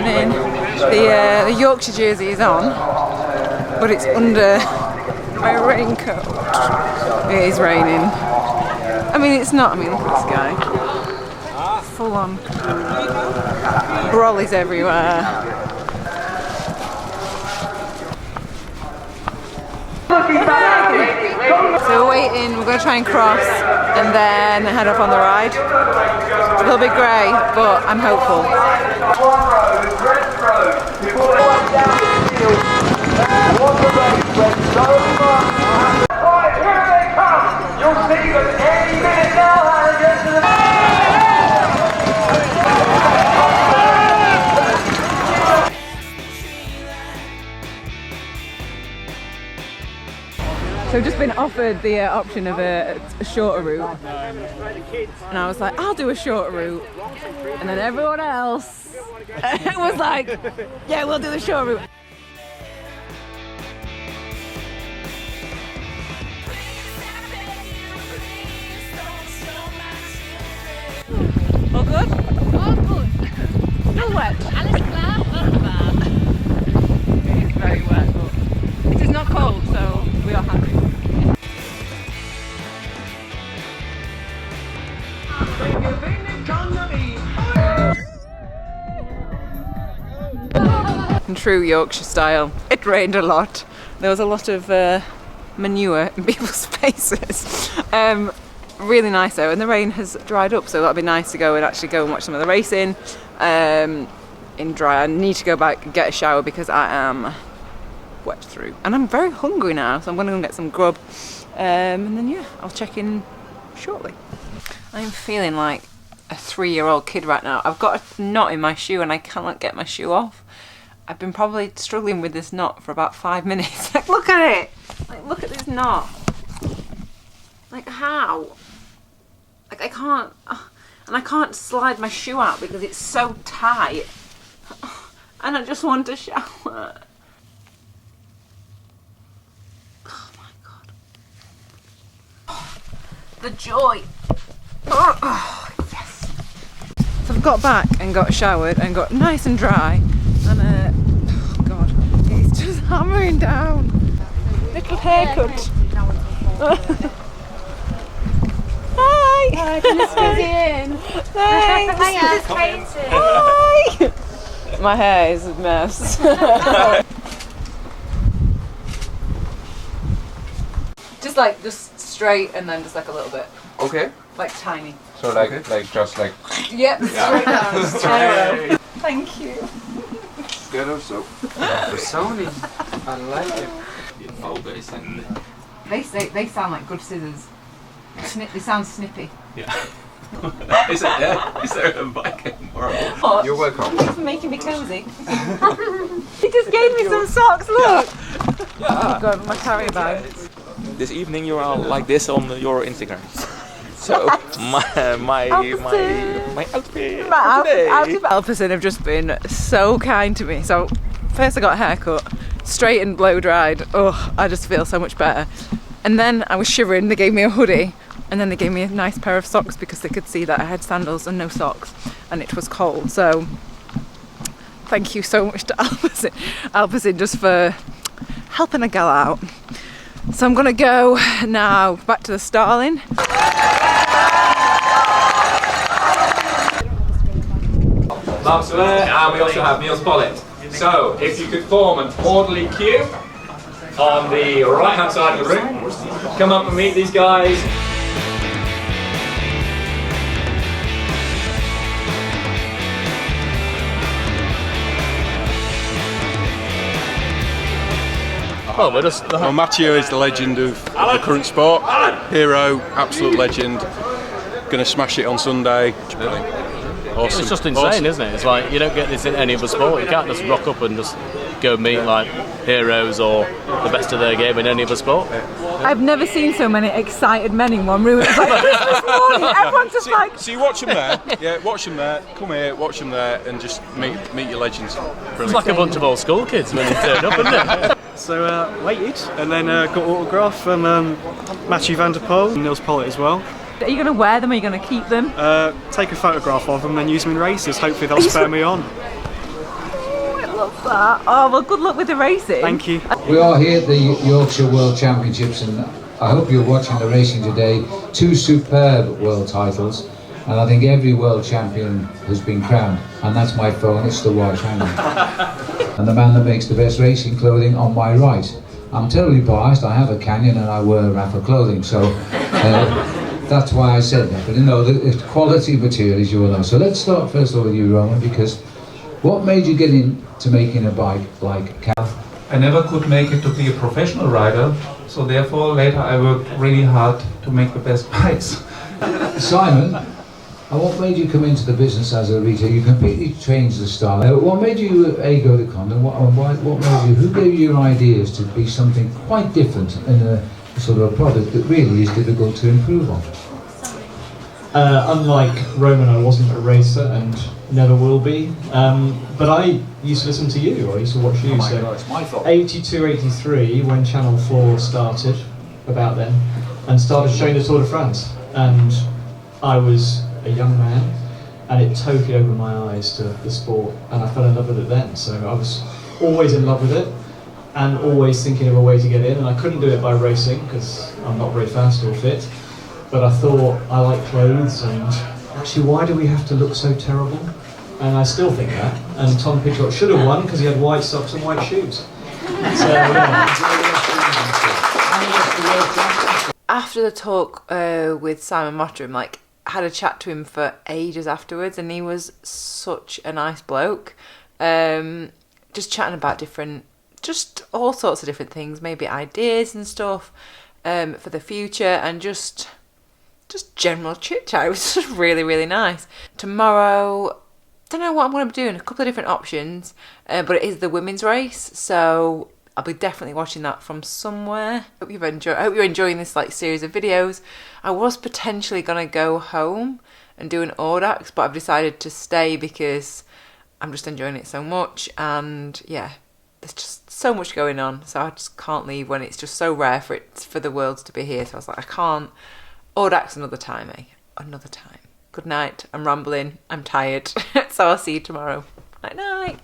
morning. The Yorkshire jersey is on, but it's under my raincoat. It is raining. I mean, it's not. I mean, look at the sky. Full on brollies everywhere. So we're waiting, we're going to try and cross and then head off on the ride. It's a little bit grey, but I'm hopeful. Right, here they come! You'll see them any minute now. So I've just been offered the option of a shorter route, and I was like, I'll do a shorter route, and then everyone else was like, yeah, we'll do the short route. All good? All good. Still wet. Alles klar, wunderbar. It is very wet, but it is not cold, so we are happy. In true Yorkshire style, it rained a lot. There was a lot of manure in people's faces. Really nice though, and the rain has dried up, so that'll be nice to go and actually go and watch some of the racing in dry. I need to go back and get a shower because I am wet through, and I'm very hungry now, so I'm going to go and get some grub, and then yeah, I'll check in shortly. I'm feeling like a 3-year-old kid right now. I've got a knot in my shoe and I cannot get my shoe off. I've been probably struggling with this knot for about 5 minutes. Like, look at it! Like, look at this knot. Like, how? Like, I can't... and I can't slide my shoe out because it's so tight. And I just want to shower. Oh my god. Oh, the joy. Oh, yes. So I've got back and got showered and got nice and dry. And oh god, it's just hammering down. Little haircut. Hi! Hi, can I squeeze you in? Thanks! Hiya, Katie. Hi! My hair is a mess. just straight and then just like a little bit. Okay. Like tiny. So like just like. Yep, straight down. Straight. Thank you. Good also. For Sony. I like it. They sound like good scissors. They sound snippy. Yeah. Is there a bike tomorrow? What? You're welcome. Thanks for making me cozy. He just gave me some socks, look! Oh god, my carry bag. This evening you are like this on your Instagram. So my outfit. Alpecin have just been so kind to me. So first I got a haircut, straight and blow dried. Oh, I just feel so much better. And then I was shivering, they gave me a hoodie, and then they gave me a nice pair of socks because they could see that I had sandals and no socks, and it was cold. So thank you so much to Alpecin just for helping a gal out. So I'm gonna go now back to the Starling. Mark Soler, and we also have Niels Bollitt. So, if you could form an orderly queue on the right hand side of the room, come up and meet these guys. Well, Mathieu is the legend of the current sport. Hero, absolute legend. Going to smash it on Sunday. Awesome. It's just insane, isn't it? It's like you don't get this in any other sport. You can't just rock up and just go meet like heroes or the best of their game in any other sport. I've never seen so many excited men in one room. It's like Christmas morning. Everyone's just like. So you watch them there. Yeah, watch them there. Come here, watch them there, and just meet your legends. Brilliant. It's like a bunch of old school kids when you turn up, isn't it? So waited and then got autograph from Mathieu van der Poel and Niels Bollitt as well. Are you going to wear them? Are you going to keep them? Take a photograph of them and then use them in races. Hopefully they'll spur me on. that. Oh, well, good luck with the racing. Thank you. We are here at the Yorkshire World Championships, and I hope you're watching the racing today. 2 superb world titles, and I think every world champion has been crowned, and that's my phone, it's the right hand. And the man that makes the best racing clothing on my right. I'm terribly biased, I have a Canyon and I wear Rafa clothing, so that's why I said that. But you know, the quality material is your own. So let's start first of all with you, Roman, because what made you get into making a bike like Cal? I never could make it to be a professional rider, so therefore later I worked really hard to make the best bikes. Simon, what made you come into the business as a retailer? You completely changed the style. What made you go to Condon? What made you? Who gave you your ideas to be something quite different in a sort of a product that really is difficult to improve on? Unlike Roman, I wasn't a racer and never will be. But I used to listen to you. I used to watch you. Oh my so God, it's my fault. 82, 83, when Channel 4 started, about then, and started showing the Tour de France. And I was a young man, and it totally opened my eyes to the sport, and I fell in love with it then. So I was always in love with it, and always thinking of a way to get in, and I couldn't do it by racing, because I'm not very fast or fit, but I thought, I like clothes, and actually why do we have to look so terrible? And I still think that, and Tom Pidcock should have won, because he had white socks and white shoes. So, yeah. After the talk with Simon Mottram, like, I had a chat to him for ages afterwards, and he was such a nice bloke. Just chatting about just all sorts of different things, maybe ideas and stuff for the future, and just general chit chat. It was just really, really nice. Tomorrow, don't know what I'm going to be doing. A couple of different options, but it is the women's race, so I'll be definitely watching that from somewhere. I hope you're enjoying this like series of videos. I was potentially gonna go home and do an Audax, but I've decided to stay because I'm just enjoying it so much, and yeah, there's just so much going on, so I just can't leave when it's just so rare for the worlds to be here. So I was like, I can't. Audax another time, Another time. Good night. I'm rambling. I'm tired. So I'll see you tomorrow. Night night.